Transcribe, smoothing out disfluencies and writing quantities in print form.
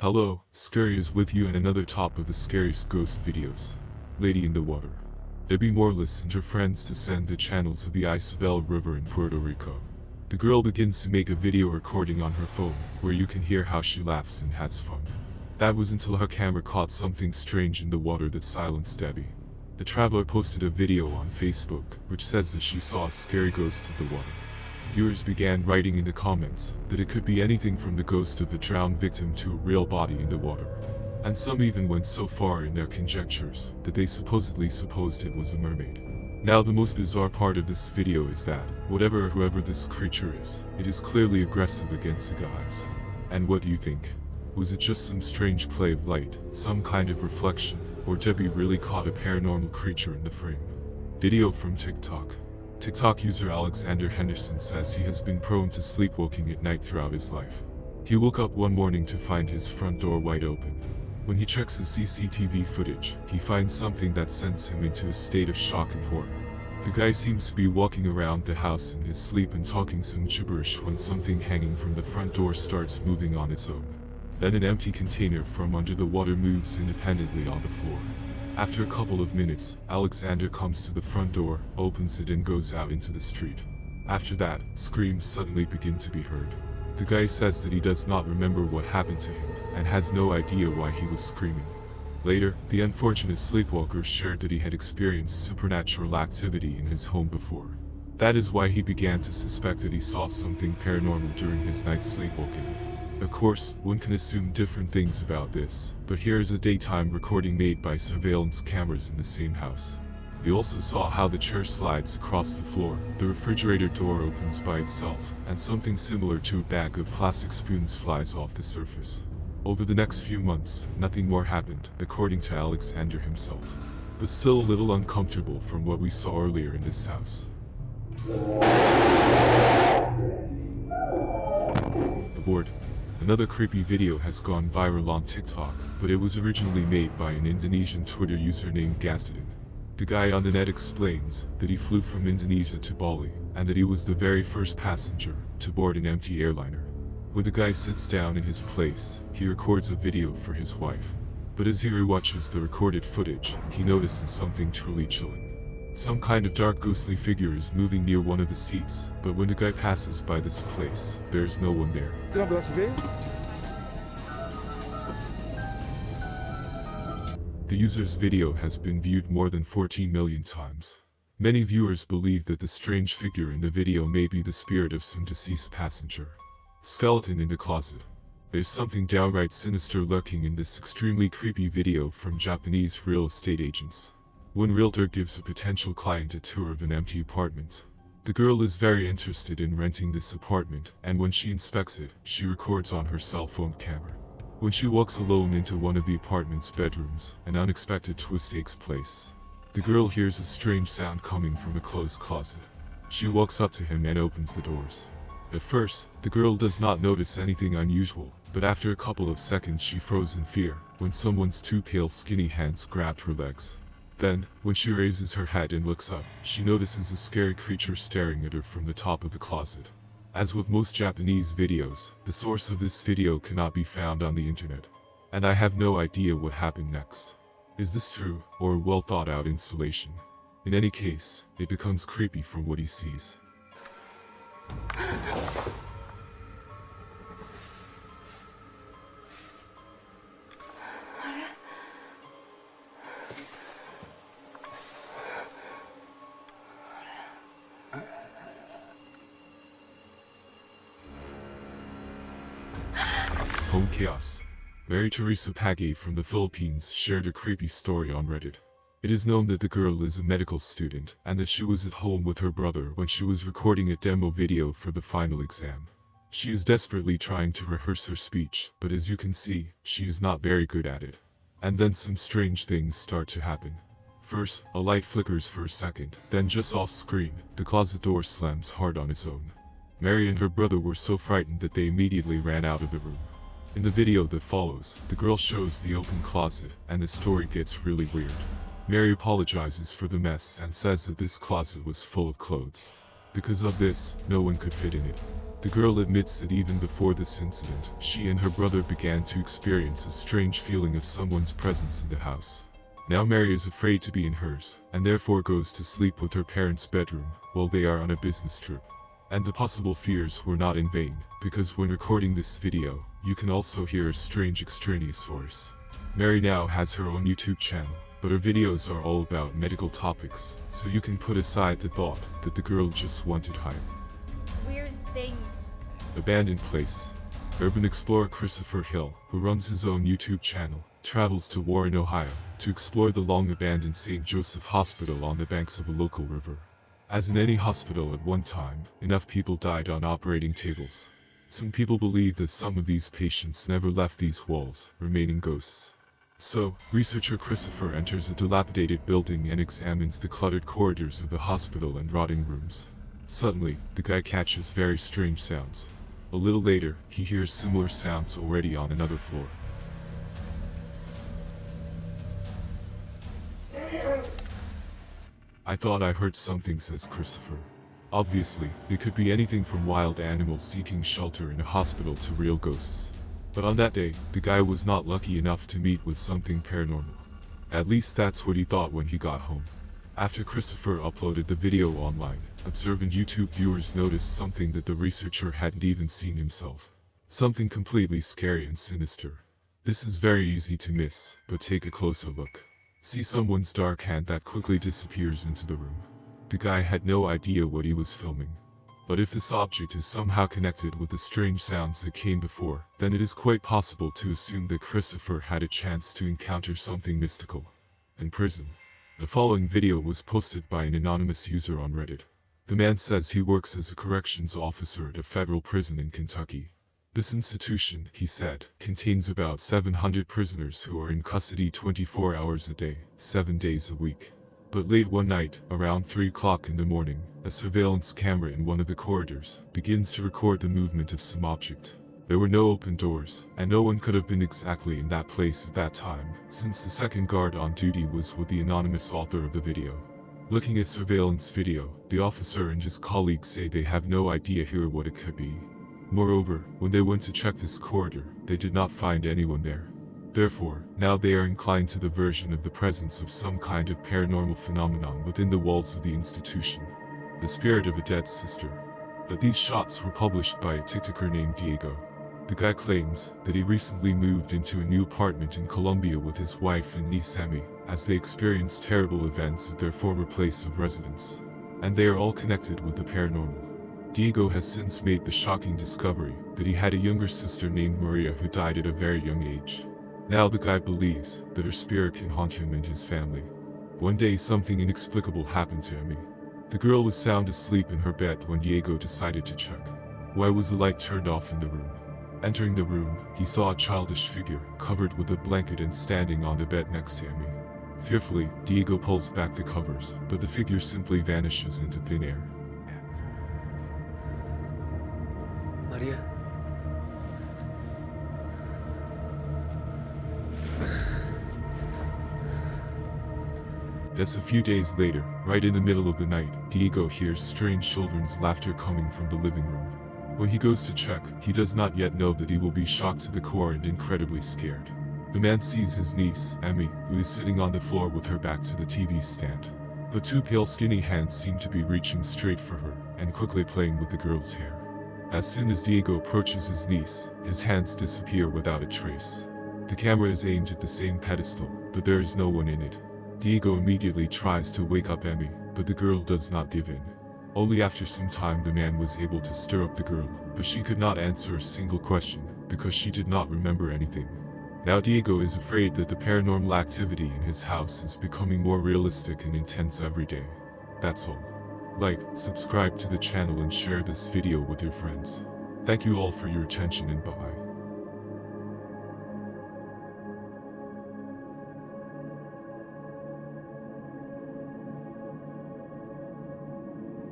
Hello, Scary is with you in another top of the scariest ghost videos. Lady in the Water. Debbie Morales and her friends descend the channels of the Isabel River in Puerto Rico. The girl begins to make a video recording on her phone, where you can hear how she laughs and has fun. That was until her camera caught something strange in the water that silenced Debbie. The traveler posted a video on Facebook, which says that she saw a scary ghost in the water. Viewers began writing in the comments that it could be anything from the ghost of the drowned victim to a real body in the water. And some even went so far in their conjectures that they supposed it was a mermaid. Now the most bizarre part of this video is that, whatever or whoever this creature is, it is clearly aggressive against the guys. And what do you think? Was it just some strange play of light, some kind of reflection, or Debbie really caught a paranormal creature in the frame? Video from TikTok. TikTok user Alexander Henderson says he has been prone to sleepwalking at night throughout his life. He woke up one morning to find his front door wide open. When he checks his CCTV footage, he finds something that sends him into a state of shock and horror. The guy seems to be walking around the house in his sleep and talking some gibberish when something hanging from the front door starts moving on its own. Then an empty container from under the water moves independently on the floor. After a couple of minutes, Alexander comes to the front door, opens it and goes out into the street. After that, screams suddenly begin to be heard. The guy says that he does not remember what happened to him, and has no idea why he was screaming. Later, the unfortunate sleepwalker shared that he had experienced supernatural activity in his home before. That is why he began to suspect that he saw something paranormal during his night sleepwalking. Of course, one can assume different things about this, but here is a daytime recording made by surveillance cameras in the same house. We also saw how the chair slides across the floor, the refrigerator door opens by itself, and something similar to a bag of plastic spoons flies off the surface. Over the next few months, nothing more happened, according to Alexander himself. But still a little uncomfortable from what we saw earlier in this house. Aboard. Another creepy video has gone viral on TikTok, but it was originally made by an Indonesian Twitter user named Gastadin. The guy on the net explains that he flew from Indonesia to Bali, and that he was the very first passenger to board an empty airliner. When the guy sits down in his place, he records a video for his wife. But as he rewatches the recorded footage, he notices something truly chilling. Some kind of dark ghostly figure is moving near one of the seats, but when the guy passes by this place, there's no one there. The user's video has been viewed more than 14 million times. Many viewers believe that the strange figure in the video may be the spirit of some deceased passenger. Skeleton in the closet. There's something downright sinister lurking in this extremely creepy video from Japanese real estate agents. One realtor gives a potential client a tour of an empty apartment. The girl is very interested in renting this apartment, and when she inspects it, she records on her cell phone camera. When she walks alone into one of the apartment's bedrooms, an unexpected twist takes place. The girl hears a strange sound coming from a closed closet. She walks up to him and opens the doors. At first, the girl does not notice anything unusual, but after a couple of seconds she froze in fear, when someone's two pale skinny hands grabbed her legs. Then, when she raises her head and looks up, she notices a scary creature staring at her from the top of the closet. As with most Japanese videos, the source of this video cannot be found on the internet. And I have no idea what happened next. Is this true, or a well thought out installation? In any case, it becomes creepy from what he sees. Home chaos. Mary Teresa Pagay from the Philippines shared a creepy story on Reddit. It is known that the girl is a medical student, and that she was at home with her brother when she was recording a demo video for the final exam. She is desperately trying to rehearse her speech, but as you can see, she is not very good at it. And then some strange things start to happen. First, a light flickers for a second, then just off screen, the closet door slams hard on its own. Mary and her brother were so frightened that they immediately ran out of the room. In the video that follows, the girl shows the open closet, and the story gets really weird. Mary apologizes for the mess and says that this closet was full of clothes. Because of this, no one could fit in it. The girl admits that even before this incident, she and her brother began to experience a strange feeling of someone's presence in the house. Now Mary is afraid to be in hers, and therefore goes to sleep with her parents' bedroom, while they are on a business trip. And the possible fears were not in vain, because when recording this video, you can also hear a strange extraneous voice. Mary now has her own YouTube channel, but her videos are all about medical topics, so you can put aside the thought that the girl just wanted hype. Weird things. Abandoned place. Urban explorer Christopher Hill, who runs his own YouTube channel, travels to Warren, Ohio, to explore the long-abandoned St. Joseph Hospital on the banks of a local river. As in any hospital at one time, enough people died on operating tables. Some people believe that some of these patients never left these walls, remaining ghosts. So, researcher Christopher enters a dilapidated building and examines the cluttered corridors of the hospital and rotting rooms. Suddenly, the guy catches very strange sounds. A little later, he hears similar sounds already on another floor. I thought I heard something, says Christopher. Obviously, it could be anything from wild animals seeking shelter in a hospital to real ghosts. But on that day, the guy was not lucky enough to meet with something paranormal. At least that's what he thought when he got home. After Christopher uploaded the video online, observant YouTube viewers noticed something that the researcher hadn't even seen himself. Something completely scary and sinister. This is very easy to miss, but take a closer look. See someone's dark hand that quickly disappears into the room. The guy had no idea what he was filming. But if this object is somehow connected with the strange sounds that came before, then it is quite possible to assume that Christopher had a chance to encounter something mystical. In prison. The following video was posted by an anonymous user on Reddit. The man says he works as a corrections officer at a federal prison in Kentucky. This institution, he said, contains about 700 prisoners who are in custody 24 hours a day, 7 days a week. But late one night, around 3 o'clock in the morning, a surveillance camera in one of the corridors begins to record the movement of some object. There were no open doors, and no one could have been exactly in that place at that time, since the second guard on duty was with the anonymous author of the video. Looking at surveillance video, the officer and his colleagues say they have no idea here what it could be. Moreover, when they went to check this corridor, they did not find anyone there. Therefore, now they are inclined to the version of the presence of some kind of paranormal phenomenon within the walls of the institution. The spirit of a dead sister. But these shots were published by a TikToker named Diego. The guy claims that he recently moved into a new apartment in Colombia with his wife and niece Emmy, as they experienced terrible events at their former place of residence. And they are all connected with the paranormal. Diego has since made the shocking discovery that he had a younger sister named Maria who died at a very young age. Now the guy believes that her spirit can haunt him and his family. One day something inexplicable happened to Emmy. The girl was sound asleep in her bed when Diego decided to check. Why was the light turned off in the room? Entering the room, he saw a childish figure, covered with a blanket and standing on the bed next to Emmy. Fearfully, Diego pulls back the covers, but the figure simply vanishes into thin air. Maria. Just a few days later, right in the middle of the night, Diego hears strange children's laughter coming from the living room. When he goes to check, he does not yet know that he will be shocked to the core and incredibly scared. The man sees his niece, Emmy, who is sitting on the floor with her back to the TV stand. But two pale skinny hands seem to be reaching straight for her, and quickly playing with the girl's hair. As soon as Diego approaches his niece, his hands disappear without a trace. The camera is aimed at the same pedestal, but there is no one in it. Diego immediately tries to wake up Emmy, but the girl does not give in. Only after some time the man was able to stir up the girl, but she could not answer a single question, because she did not remember anything. Now Diego is afraid that the paranormal activity in his house is becoming more realistic and intense every day. That's all. Like, subscribe to the channel and share this video with your friends. Thank you all for your attention and bye.